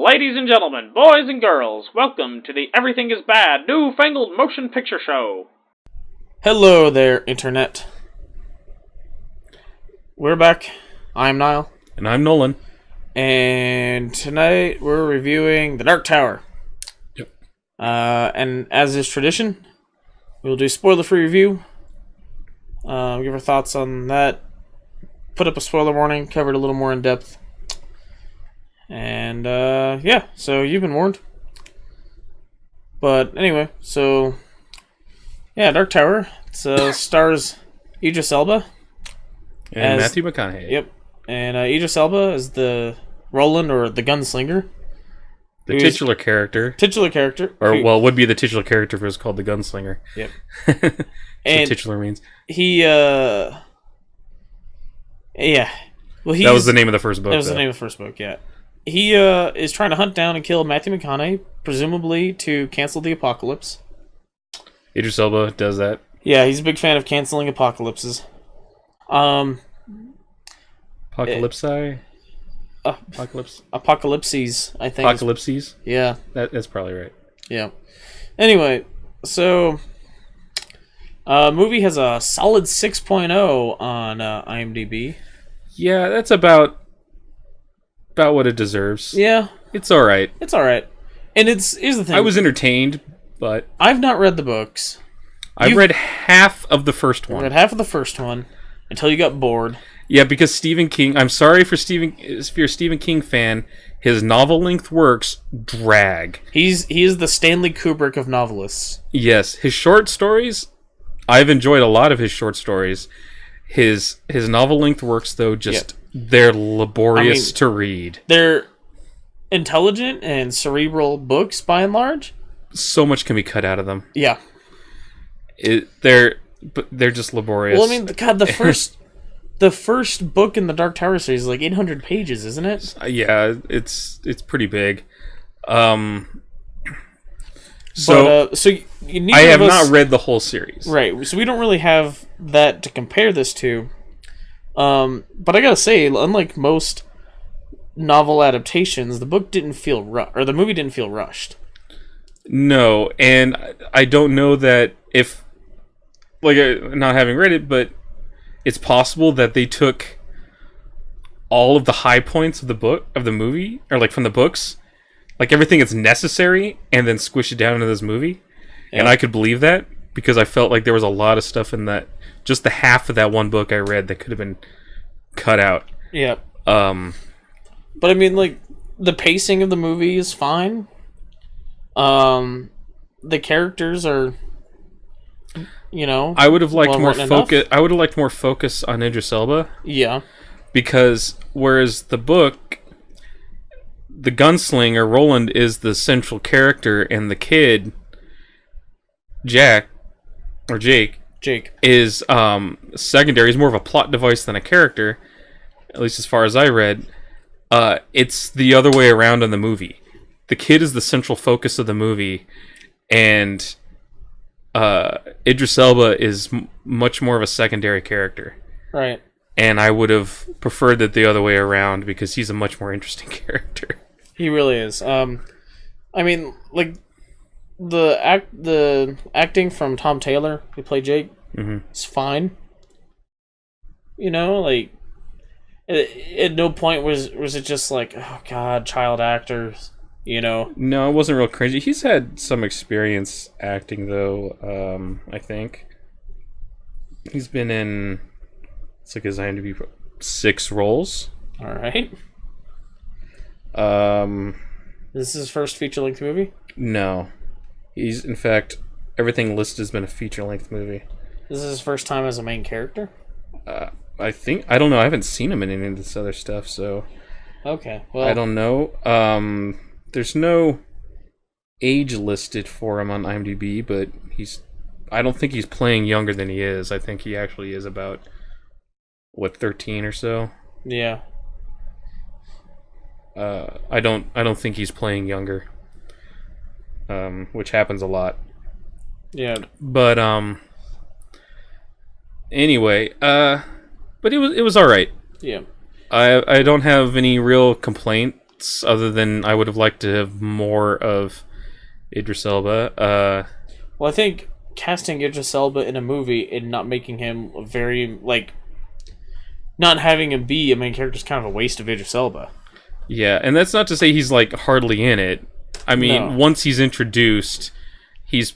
Ladies and gentlemen, boys and girls, welcome to the Everything is Bad new Fangled motion picture show. Hello there, Internet. We're back. I'm Niall. And I'm Nolan. And tonight we're reviewing The Dark Tower. Yep. And as is tradition, we'll do spoiler-free review. Give our thoughts on that. Put up a spoiler warning, cover it a little more in depth. And, yeah, so you've been warned. But anyway, so, yeah, Dark Tower. It stars Idris Elba. And Matthew McConaughey. Yep. And Idris Elba is the Roland, or the gunslinger. The titular character. Titular character. Or, well, would be the titular character if it was called the gunslinger. Yep. And titular means. He, yeah. Well, that was the name of the first book. That was the name of the first book, yeah. He is trying to hunt down and kill Matthew McConaughey, presumably to cancel the apocalypse. Idris Elba does that. Yeah, he's a big fan of canceling apocalypses. Apocalypse? Apocalypses, I think. Apocalypses? Yeah. That's probably right. Yeah. Anyway, so movie has a solid 6.0 on IMDb. Yeah, that's about what it deserves. Yeah. It's alright. It's alright. And here's the thing. I was entertained, but I've not read the books. I've read half of the first one. I read half of the first one until you got bored. Yeah, because Stephen King, I'm sorry if you're a Stephen King fan, his novel-length works drag. He is the Stanley Kubrick of novelists. Yes, his short stories, I've enjoyed a lot of his short stories. His novel-length works, though, they're laborious to read. They're intelligent and cerebral books, by and large. So much can be cut out of them. Yeah. They're just laborious. Well, I mean, God, the first book in the Dark Tower series is like 800 pages, isn't it? Yeah, it's pretty big. So I have not read the whole series. Right, so we don't really have that to compare this to. But I gotta say, unlike most novel adaptations, the book didn't feel the movie didn't feel rushed. No, and I don't know that if, not having read it, but it's possible that they took all of the high points of the movie, or from the books, everything that's necessary, and then squish it down into this movie. Yeah. And I could believe that, because I felt like there was a lot of stuff in that, just the half of that one book I read that could have been cut out. Yeah. But I mean, the pacing of the movie is fine. The characters are, I would have liked more focus. I would have liked more focus on Idris Elba. Yeah. Because whereas the book, the gunslinger Roland is the central character, and the kid, Jake, is secondary. He's more of a plot device than a character, at least as far as I read. It's the other way around in the movie. The kid is the central focus of the movie, and Idris Elba is much more of a secondary character. Right. And I would have preferred that the other way around, because he's a much more interesting character. He really is. I mean, the acting from Tom Taylor, who played Jake, is fine. At no point was it just oh god, child actors, No, it wasn't real cringy. He's had some experience acting, though. I think he's been in, it's his IMDb, 6 roles. All right. This is his first feature-length movie? No. He's, in fact, everything listed has been a feature-length movie. This is his first time as a main character? I don't know. I haven't seen him in any of this other stuff, so... Okay, well... I don't know. There's no age listed for him on IMDb, but I don't think he's playing younger than he is. I think he actually is about, 13 or so? Yeah. I don't think he's playing younger, which happens a lot. Yeah. But anyway, but it was all right. Yeah. I don't have any real complaint thoughts other than I would have liked to have more of Idris Elba. Well, I think casting Idris Elba in a movie and not making him very, like, not having him be a main character is kind of a waste of Idris Elba. Yeah, and that's not to say he's, like, hardly in it. I mean, once he's introduced, he's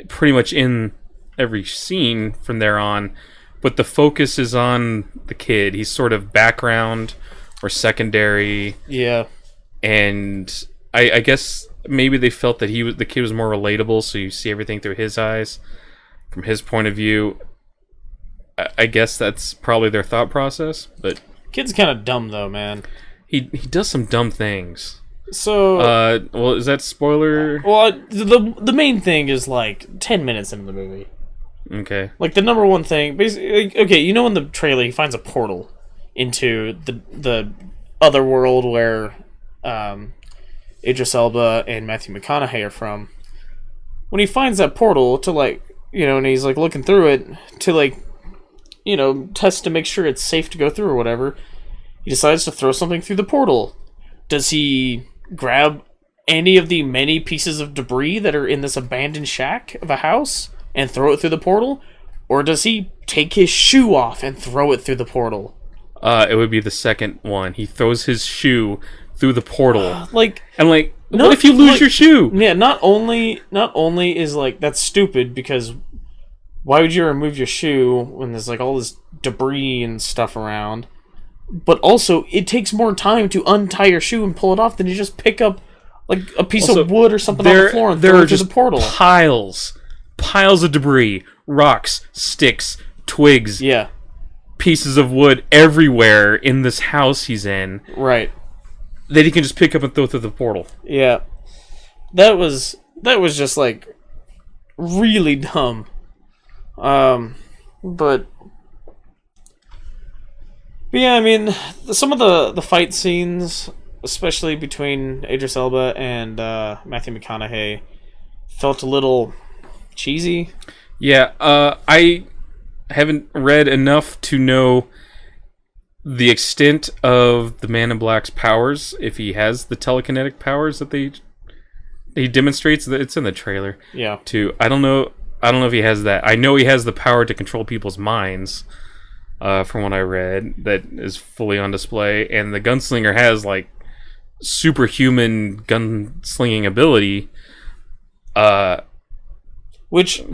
pretty much in every scene from there on, but the focus is on the kid. He's sort of background or secondary. Yeah. And I guess maybe they felt that the kid was more relatable, so you see everything through his eyes, from his point of view. I guess that's probably their thought process, but Kid's kind of dumb though, man. he does some dumb things. So, well, is that spoiler? well, the main thing is like 10 minutes into the movie. Okay. Like the number one thing, basically, okay, you know, in the trailer he finds a portal into the other world where Idris Elba and Matthew McConaughey are from. When he finds that portal to, like, you know, and he's like looking through it to, like, you know, test to make sure it's safe to go through or whatever, he decides to throw something through the portal. Does he grab any of the many pieces of debris that are in this abandoned shack of a house and throw it through the portal? Or does he take his shoe off and throw it through the portal? It would be the second one. He throws his shoe through the portal. Like, I'm like, what if you lose your shoe? Yeah, not only is, like, that's stupid, because why would you remove your shoe when there's, like, all this debris and stuff around? But also, it takes more time to untie your shoe and pull it off than you just pick up, like, a piece of wood or something on the floor and throw it through the portal. Piles of debris, rocks, sticks, twigs, Yeah. pieces of wood everywhere in this house he's in. Right. That he can just pick up and throw through the portal. Yeah. That was just, like, really dumb. But yeah, I mean, some of the fight scenes, especially between Idris Elba and Matthew McConaughey, felt a little cheesy. Yeah, I haven't read enough to know the extent of the Man in Black's powers, if he has the telekinetic powers that he demonstrates. That it's in the trailer. Yeah. Too. I don't know if he has that. I know he has the power to control people's minds. From what I read, that is fully on display, and the gunslinger has, like, superhuman gunslinging ability. Which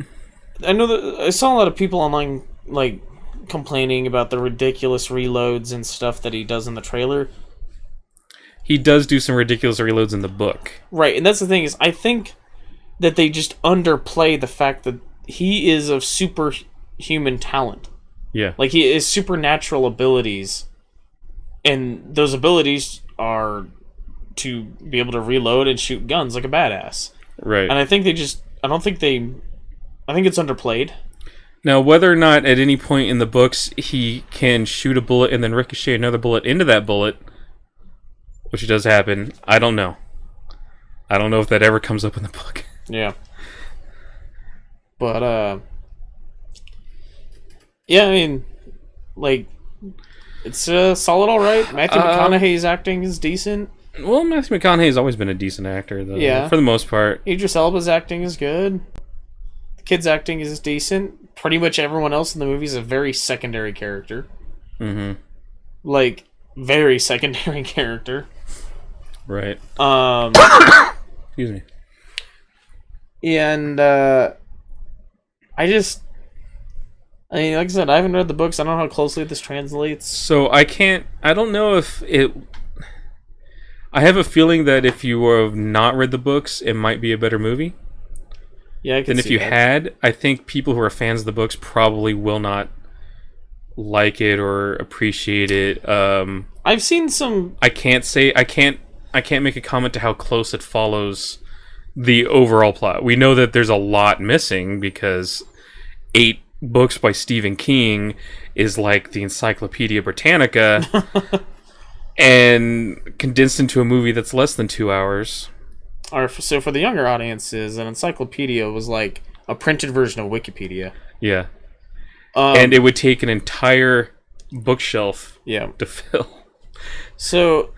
I know that I saw a lot of people online, like, complaining about the ridiculous reloads and stuff that he does in the trailer. He does do some ridiculous reloads in the book. Right, and that's the thing, is I think that they just underplay the fact that he is of superhuman talent. Yeah. Like, he has supernatural abilities, and those abilities are to be able to reload and shoot guns like a badass. Right. And I think I think it's underplayed. Now, whether or not at any point in the books he can shoot a bullet and then ricochet another bullet into that bullet, which does happen, I don't know. I don't know if that ever comes up in the book. Yeah. But, yeah, I mean, like, it's solid alright. Matthew McConaughey's acting is decent. Well, Matthew McConaughey's always been a decent actor, though. Yeah. For the most part. Idris Elba's acting is good. The kid's acting is decent. Pretty much everyone else in the movie is a very secondary character. Mm-hmm. Like, very secondary character. Right. Excuse me. And, I mean, like I said, I haven't read the books. I don't know how closely this translates. So I don't know if it... I have a feeling that if you have not read the books, it might be a better movie. Yeah, I can see that. Than if you had. I think people who are fans of the books probably will not like it or appreciate it. I've seen some... I can't make a comment to how close it follows the overall plot. We know that there's a lot missing because 8 books by Stephen King is like the Encyclopedia Britannica and condensed into a movie that's less than 2 hours. So for the younger audiences, an encyclopedia was like a printed version of Wikipedia. Yeah. And it would take an entire bookshelf to fill. So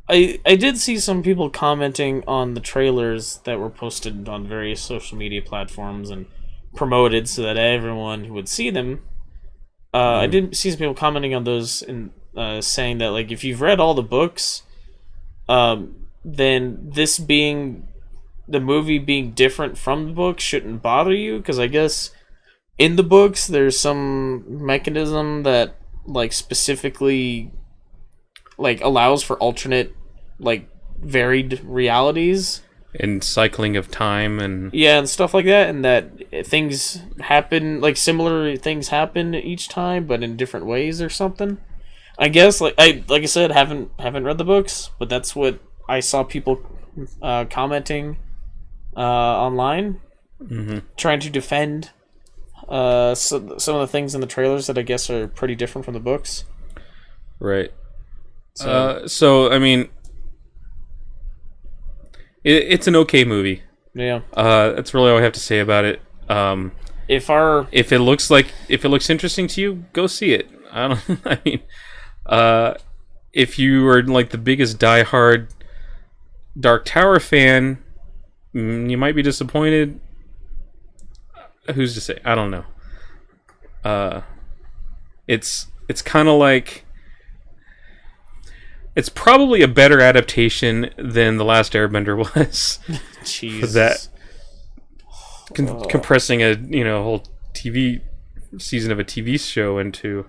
I did see some people commenting on the trailers that were posted on various social media platforms and promoted so that everyone would see them. I did see some people commenting on those and saying that like if you've read all the books, then this being the movie being different from the book shouldn't bother you, because I guess in the books there's some mechanism that like specifically like allows for alternate like varied realities And cycling of time and and stuff like that, and that things happen like similar things happen each time but in different ways or something. I guess like I said, haven't read the books, but that's what I saw people commenting online, trying to defend some of the things in the trailers that I guess are pretty different from the books. right. So I mean, it's an okay movie. Yeah. That's really all I have to say about it. If it looks interesting to you, go see it. I don't. I mean, if you are like the biggest diehard Dark Tower fan, you might be disappointed. Who's to say? I don't know. It's kind of like. It's probably a better adaptation than The Last Airbender was. Jesus. For that compressing a whole TV season of a TV show into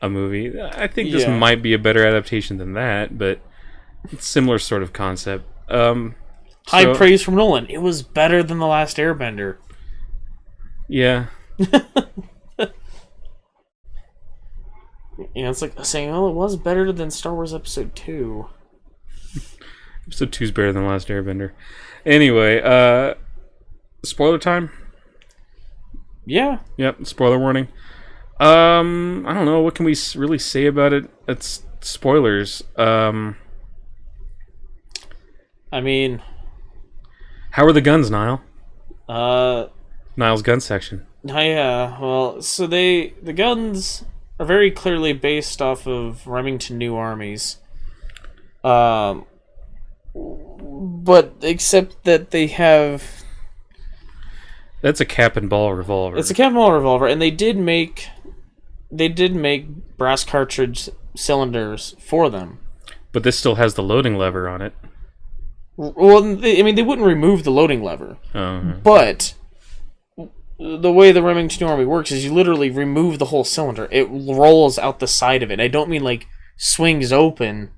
a movie. I think this might be a better adaptation than that, but it's similar sort of concept. High praise from Nolan. It was better than The Last Airbender. Yeah. Yeah, it's like saying, oh, it was better than Star Wars Episode 2. Episode 2 is better than Last Airbender. Anyway, spoiler time? Yeah. Yep, spoiler warning. I don't know, what can we really say about it? It's spoilers. I mean... How are the guns, Niall? Niall's gun section. Yeah, well, so the guns are very clearly based off of Remington New Armies. But except that they have... That's a cap and ball revolver. It's a cap and ball revolver, and they did make brass cartridge cylinders for them. But this still has the loading lever on it. Well, they wouldn't remove the loading lever. But the way the Remington Army works is you literally remove the whole cylinder. It rolls out the side of it. I don't mean like swings open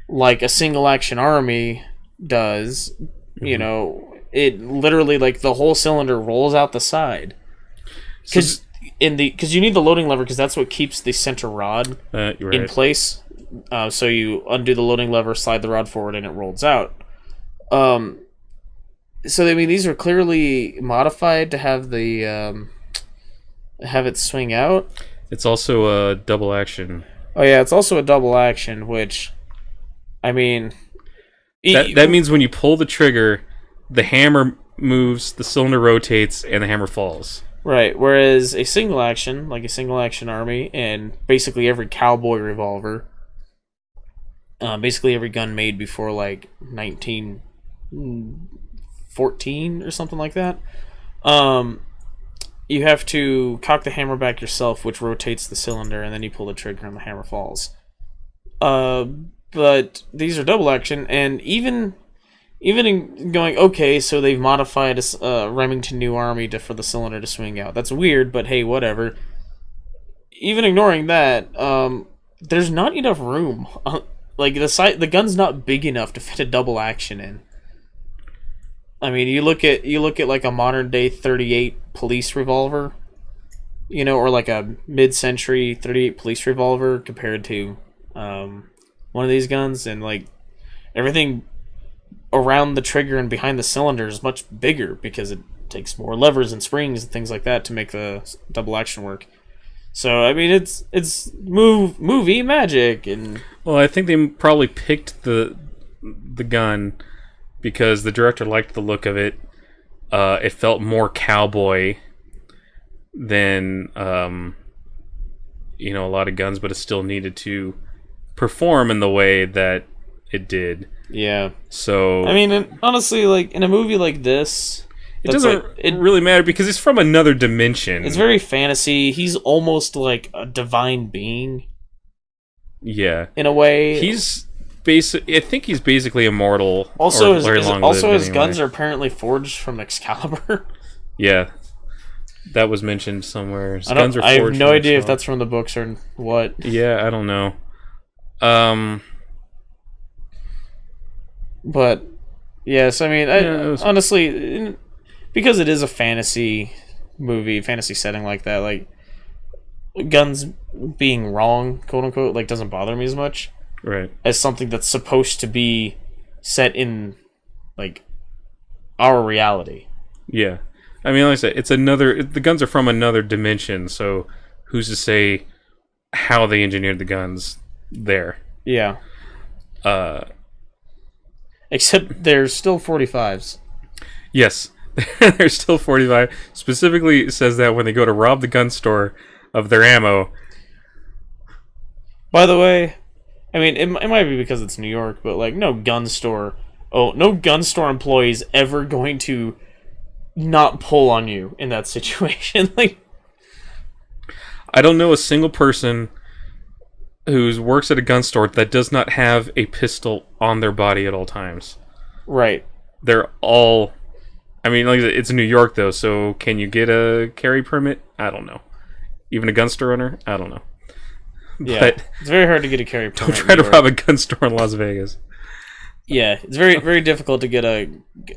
like a single action army does. You know, it literally like the whole cylinder rolls out the side. Because you need the loading lever because that's what keeps the center rod in place. So you undo the loading lever, slide the rod forward, and it rolls out. So I mean, these are clearly modified to have the have it swing out. It's also a double action. Oh yeah, it's also a double action, which I mean, that means when you pull the trigger, the hammer moves, the cylinder rotates, and the hammer falls. Right. Whereas a single action, like a single action army, and basically every cowboy revolver, basically every gun made before like 1914 or something like that, you have to cock the hammer back yourself, which rotates the cylinder, and then you pull the trigger and the hammer falls. But these are double action, and even in going, okay, so they've modified a Remington New Army for the cylinder to swing out. That's weird, but hey, whatever. Even ignoring that, there's not enough room. Like the gun's not big enough to fit a double action in. I mean, you look at like a modern day .38 police revolver, or like a mid-century .38 police revolver compared to one of these guns, and like everything around the trigger and behind the cylinder is much bigger because it takes more levers and springs and things like that to make the double action work. So I mean, it's movie magic. And well, I think they probably picked the gun because the director liked the look of it. It felt more cowboy than a lot of guns, but it still needed to perform in the way that it did. Yeah. So I mean, honestly, like in a movie like this, it doesn't really matter because it's from another dimension. It's very fantasy. He's almost like a divine being. Yeah. In a way. I think he's basically immortal. Also, his guns are apparently forged from Excalibur. Yeah. That was mentioned somewhere. His guns are forged. I have no idea if that's that's from the books or what. Yeah, I don't know. But yes, I mean, honestly, because it is a fantasy movie, fantasy setting like that, like guns being wrong, quote unquote, like doesn't bother me as much, right? As something that's supposed to be set in like our reality. Yeah, I mean, like I said, the guns are from another dimension, so who's to say how they engineered the guns there? Yeah. Except there's still 45s. Yes, there's still 45. Specifically, it says that when they go to rob the gun store of their ammo. By the way, I mean, it might be because it's New York, but like, no gun store employee's ever going to not pull on you in that situation. Like, I don't know a single person who works at a gun store that does not have a pistol on their body at all times. Right. They're all... I mean, like, it's New York, though, so can you get a carry permit? I don't know. Even a gun store owner? I don't know. Yeah, but it's very hard to get a carry permit. Don't try to rob a gun store in Las Vegas. Yeah, it's very, very difficult to get a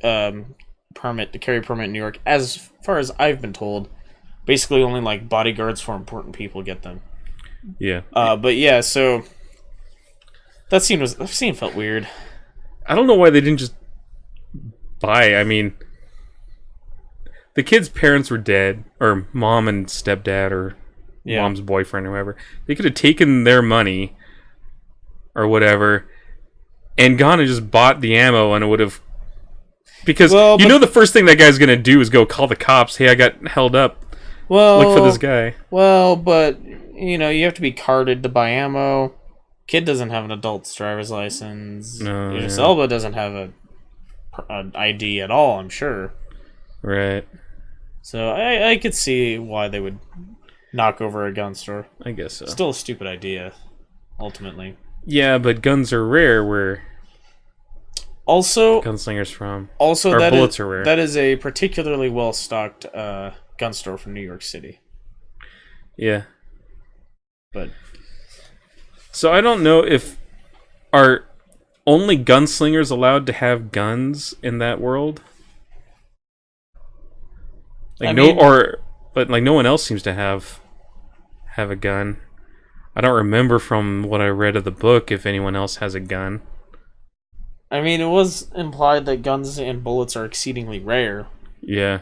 carry permit in New York. As far as I've been told, basically only, like, bodyguards for important people get them. Yeah. But yeah, so that scene felt weird. I don't know why they didn't just buy. I mean, the kid's parents were dead, or mom and stepdad, or mom's boyfriend, or whoever. They could have taken their money or whatever and gone and just bought the ammo, and it would have. Because the first thing that guy's gonna do is go call the cops. Hey, I got held up. Well, look for this guy. Well, but you have to be carded to buy ammo. Kid doesn't have an adult's driver's license. No, Idris Elba doesn't have an ID at all, I'm sure. Right. So I could see why they would knock over a gun store. I guess so. Still a stupid idea, ultimately. Yeah, but guns are rare where gunslingers from. Also, bullets are rare. That is a particularly well-stocked gun store from New York City. Yeah. But so I don't know if are only gunslingers allowed to have guns in that world. Like no one else seems to have a gun. I don't remember from what I read of the book if anyone else has a gun. I mean, it was implied that guns and bullets are exceedingly rare. Yeah.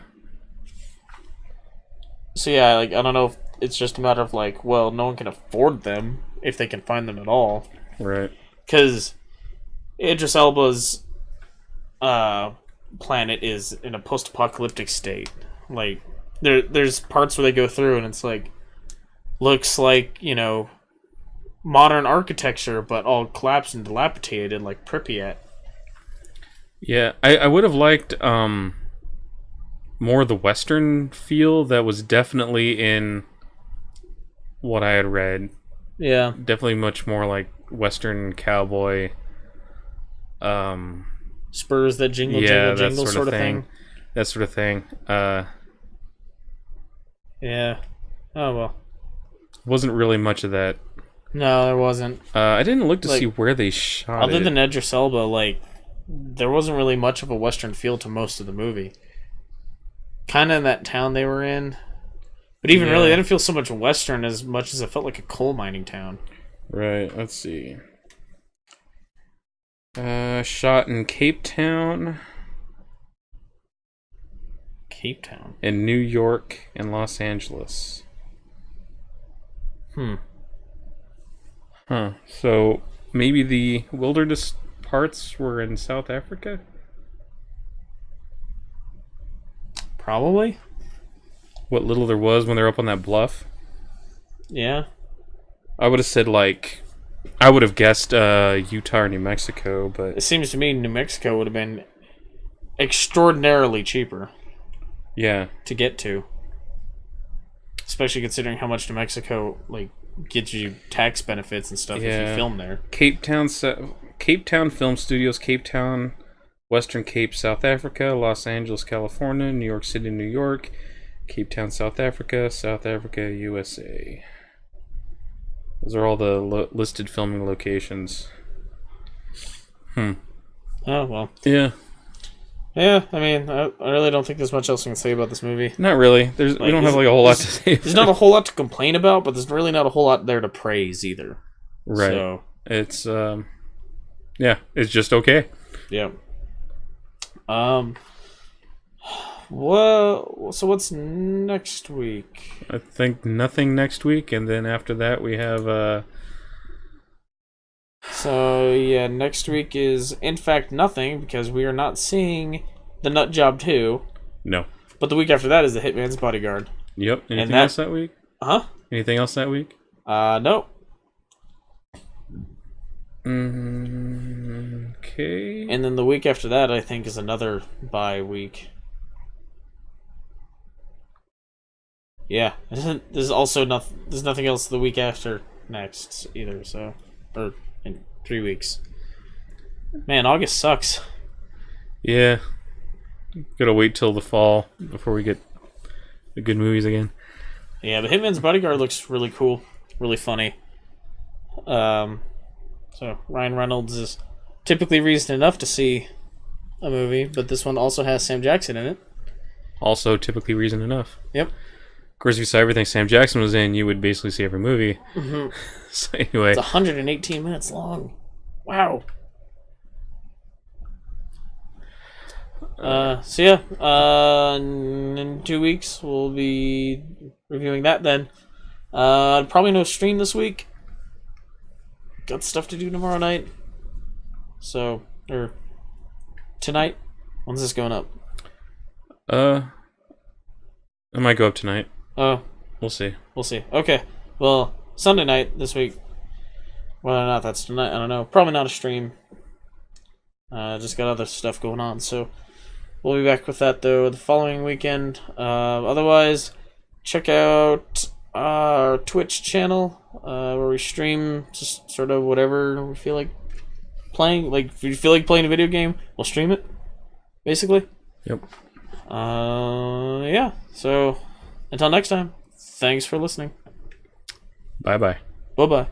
So yeah, like I don't know if it's just a matter of like, well, no one can afford them if they can find them at all. Right. Because Idris Elba's planet is in a post-apocalyptic state. Like, there's parts where they go through and it's like, looks like, modern architecture, but all collapsed and dilapidated like Pripyat. Yeah, I would have liked more of the Western feel that was definitely in what I had read. Yeah. Definitely much more like Western cowboy. Spurs that jingle, jingle, jingle sort of thing. That sort of thing. Yeah. Oh, well. Wasn't really much of that. No, there wasn't. I didn't look to see where they shot other than Idris Elba, like, there wasn't really much of a Western feel to most of the movie. Kind of in that town they were in. But even really, they didn't feel so much Western as much as it felt like a coal mining town. Right, let's see. Shot in Cape Town. Cape Town? In New York and Los Angeles. Huh. So, maybe the wilderness parts were in South Africa? Probably. What little there was when they were up on that bluff? Yeah. I would have said, like, I would have guessed Utah or New Mexico, but It seems to me New Mexico would have been extraordinarily cheaper yeah, to get to. Especially considering how much New Mexico gives you tax benefits and stuff if you film there. Cape Town Film Studios, Cape Town, Western Cape, South Africa, Los Angeles, California, New York City, New York, Cape Town, South Africa, USA. Those are all the listed filming locations. Oh, well. Yeah. Yeah, I mean, I really don't think there's much else I can say about this movie. Not really. We don't have a whole lot to say. There's not a whole lot to complain about, but there's really not a whole lot there to praise either. Right. So, it's it's just okay. Yeah. Well, so what's next week? I think nothing next week, and then after that we have So yeah, next week is in fact nothing because we are not seeing The Nut Job 2. no. But the week after that is The Hitman's Bodyguard. Yep. Anything else that week? Huh? Anything else that week? No. Okay. And then the week after that, I think, is another bye week. Yeah, there's also nothing. There's nothing else the week after next either. So, or in 3 weeks. Man, August sucks. Yeah. Gotta wait till the fall before we get the good movies again. Yeah, but Hitman's Bodyguard looks really cool, really funny. So Ryan Reynolds is typically reason enough to see a movie, but this one also has Sam Jackson in it. Also, typically reason enough. Yep. Of course, if you saw everything Sam Jackson was in, you would basically see every movie. Mm-hmm. So anyway, it's 118 minutes long. Wow. So yeah, in 2 weeks we'll be reviewing that then. Probably no stream this week. Got stuff to do tomorrow night. So, or tonight. When's this going up? it might go up tonight. Oh, We'll see. we'll see. Okay, well, Sunday night this week. Whether or not that's tonight, I don't know. Probably not a stream. Just got other stuff going on, so we'll be back with that though the following weekend. Otherwise, check out our Twitch channel where we stream just sort of whatever we feel like playing. Like if you feel like playing a video game, we'll stream it. Basically. Yep. Yeah. So until next time, thanks for listening. Bye-bye. Bye bye.